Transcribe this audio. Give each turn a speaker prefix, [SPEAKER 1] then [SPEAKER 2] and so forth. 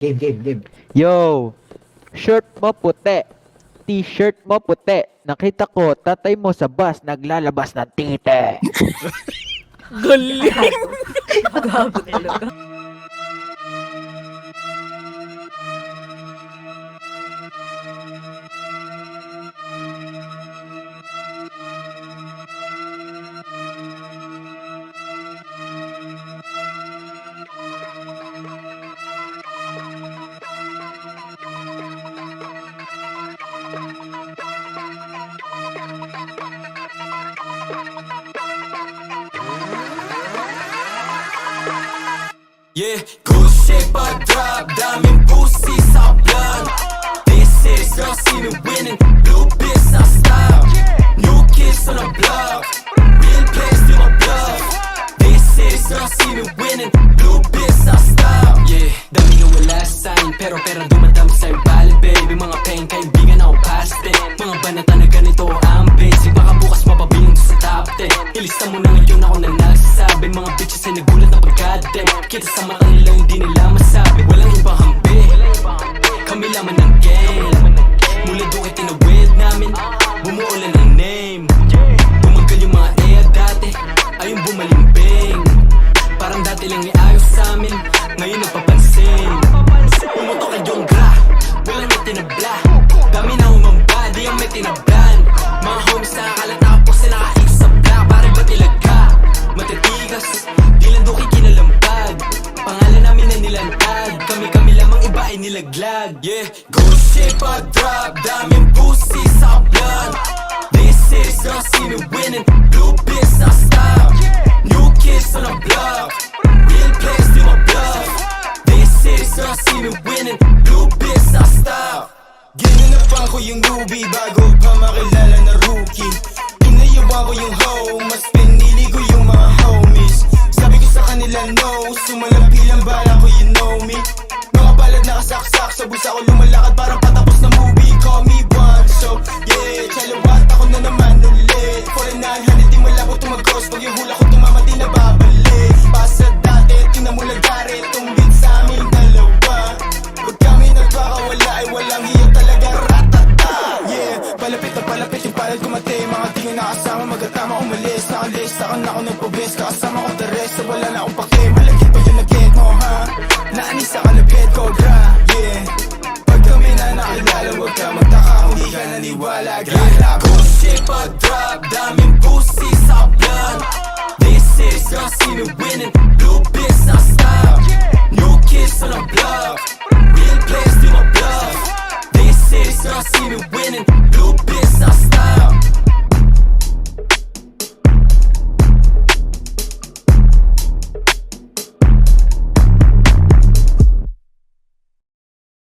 [SPEAKER 1] Game.
[SPEAKER 2] Yo, shirt mo puti, t-shirt mo puti. Nakita ko, tatay mo sa bus naglalabas ng tite.
[SPEAKER 3] Galing!
[SPEAKER 4] Gago talaga.
[SPEAKER 5] Yeah, good shape I drop, daming pussy sa vlog. This is girl see me winning, blue biz I stop. New kids on the block, real players do my bluff. This is girl see me winning, blue biz I stop. Yeah, dami na wala sa akin, pero pera dumadami sa'yo bali baby. Mga pain, kaibigan ako past it. Mga banata na ganito ang basic, baka bukas mapabilang to sa top 10. Ilista mo na ngayon ako na nagsasabi, mga bitches ay nagulat na pagkadem. Kita sa mata nila hindi nila masabi, walang ibang hambi, kami laman ng game. Mula doon ay tinawid namin, bumuo lang ng name. Bumagal yung mga ea dati, ayun bumalimbing. Parang dati lang iayos sa amin, ngayon nagpapansin. Pumuto kay Jonggra, wala na tinabla. Dami na umamba, di ang may tinablan. Mga homies nakakalat na kapos na nakaikot sa black. Pare ba tilaga, matitigas, di lang doon kinalampag. Pangalan namin na nilantag, kami lamang iba ay nilaglag. Yeah, good shape I drop, daming pussy sa vlog. This is girl see me winning, blue biz I stop. New kids on the block, real players do my bluff. This is girl see me winning, blue biz I stop. Ginanapan ko yung newbie bago pa makilala na rookie. Inayawan ko yung hoe, mas pinili ko yung mga homies. Sabi ko sa kanila no, sumalampi lang bala ko you know me. Mga palad nakasaksak sa bulsa ko lumalakad parang patapos na movie. Call me one, so yeah, chalawat ako na naman ulit. For a 900 di malabo tumagos, pag yung hula ko tumama di na babalik. Pasa dati, tingnan mo lagari, tumbit sa aming dalawa. Pag kami nagpakawala ay walang hiya talaga, ratata. Yeah, palapit na palapit yung palad kumate. Mga di nga nakasama, magatama umalis. Nakalista ka na ako nagpabis, kakasama ko the rest. So wala na akong pake, malagit pa yung nag-get mo ha. Naanis sa kalapit, cobra, yeah. Pag kami na nakilala, huwag ka magtaka kung di ka naniwala. Good shape I drop, daming pussy sa vlog. This is girl see me winning, blue biz I stop. New kids on the block, real players do my bluff. This is girl see me winning, blue